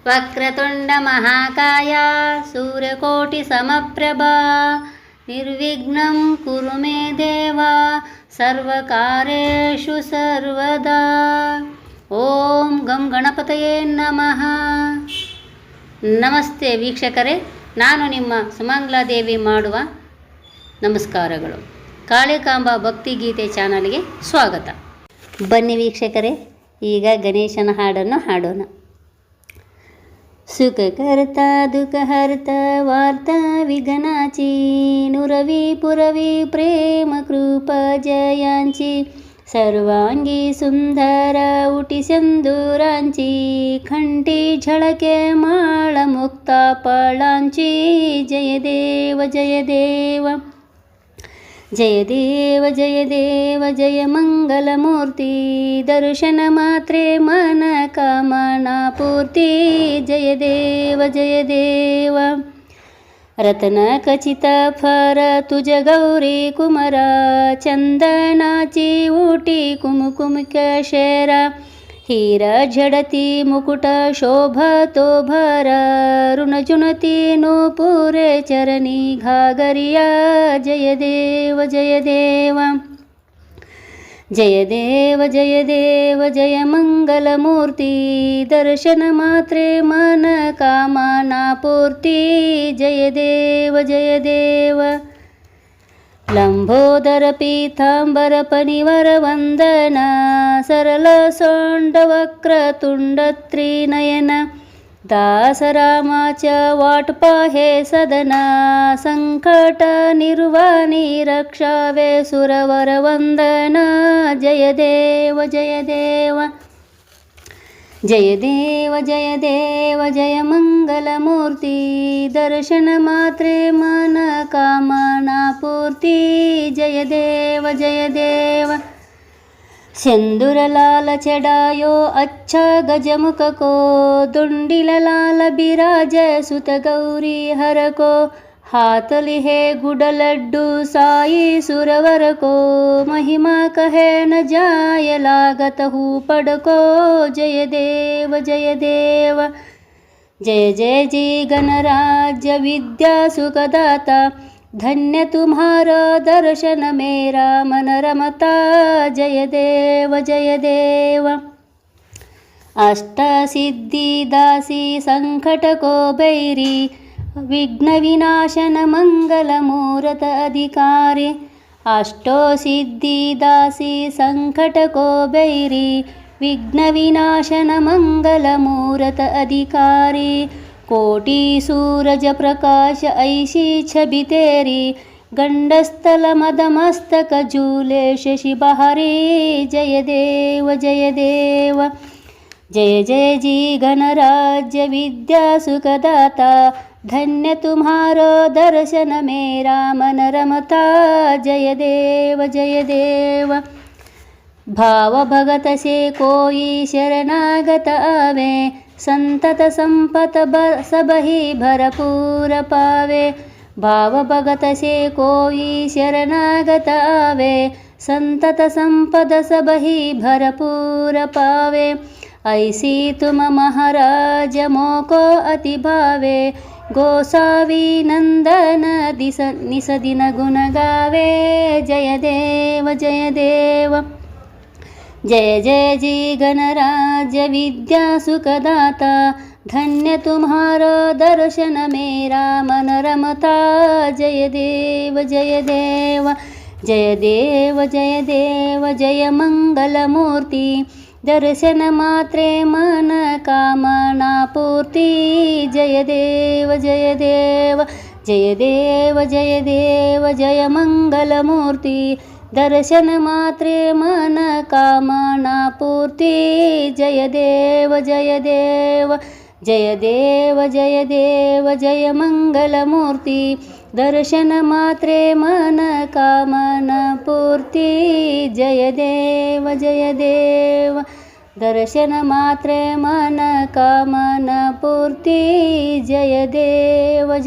वक्रतुंड महाकाय सूर्यकोटि समप्रभा निर्विघ्नं कुरु मे देव सर्वकार्येषु सर्वदा। ಓಂ ಗಂ ಗಣಪತಯೇ ನಮಃ. ನಮಸ್ತೆ ವೀಕ್ಷಕರೇ, ನಾನು ನಿಮ್ಮ ಸುಮಂಗಲಾದೇವಿ ಮಾಡುವ ನಮಸ್ಕಾರಗಳು. ಕಾಳಿಕಾಂಬ ಭಕ್ತಿಗೀತೆ ಚಾನಲ್ಗೆ ಸ್ವಾಗತ. ಬನ್ನಿ ವೀಕ್ಷಕರೇ, ಈಗ ಗಣೇಶನ ಹಾಡನ್ನು ಹಾಡೋಣ. सुखकर्ता दुःखहर्ता वार्ता विघ्नाची नुरवी पुरवी प्रेम कृपा जयांची सर्वांगी सुंदर उटी सिंदुरांची खंटी झळके माळ मुक्ता फळांची जय देव जय देव जय देव जय देव जय मंगलमूर्ती दर्शन मात्रे मन कामना पूर्ती जय देव जय देव रत्न खचित फर तुझ गौरी कुमरा चंदनाची उटी कुमकुम केशरा हीरा झडती मुकुट शोभतो भर ऋणजुनती नूपुरे चरणी घागरिया जय देव जय देव जय देव जय देव जय मंगलमूर्ती दर्शन मात्रे मन कामना पूर्ती जय देव जय देव लंबोदर पीतांबर पनिवर वंदना सरल सोंड वक्र तुंड त्रिनयन दासरामाच्या वाट पाहे सदना संकट निर्वाणी रक्षावे सुरवर वंदना जय देव जय देव जय देव जय देव जय मंगलमूर्ती दर्शन मात्रे मन कामना पूर्ती जय देव जय देव सिंदूर लाल चढ़ायो अच्छा गजमुख को दुंडिल लाल बिराज सुत गौरी हर को हाथ लिहे गुड लड्डू साई सुरवर को महिमा कहे न जाय लागत हूँ पड़ को जय देव जय देव जय जय जी गणराज्य विद्या सुखदाता धन्य तुम्हारा दर्शन मेरा मन रमता जय देव जय देव अष्ट सिद्धि दासी संकट को बैरी विघ्न विनाशन मंगल मूरत अधिकारी अष्टो सिद्धि दासी संकट को बैरी विघ्न विनाशन मंगल मूरत अधिकारी कोटि सूरज प्रकाश ऐसी छवि तेरी गंडस्थल मदमस्तक झूले शशि बहारी जय देव जय देव जय जय जी गणराज्य विद्या सुखदाता धन्य तुम्हारो दर्शन मेरा मन रमता जय देव जय देव भाव भगत से कोई शरणागत आवे संतत संपत सबही भरपूर पावे भाव भगत से कोई शरणागत आवे संतत संपद सबही भरपूर पावे ऐसी तुम महाराज मोको अति भावे गोसावी नंदन निस दिन गुण गावे जय देव जय देव जय जय जी गणराज्य विद्या सुखदाता धन्य तुम्हारो दर्शन मेरा मन रमता जय देव जय देव जय देव जय देव जय मंगलमूर्ती दर्शन मात्रे मन कामना पूर्ती जय देव जय देव जय देव जय देव जय मंगलमूर्ती दर्शन मात्रे मन कामना पूर्ती जय देव जय देव जय देव जय देव जय मंगलमूर्ती दर्शन मात्रे मन कामना पूर्ती पूर्ति जय देव दर्शन मात्रे मन कामना पूर्ति जय देव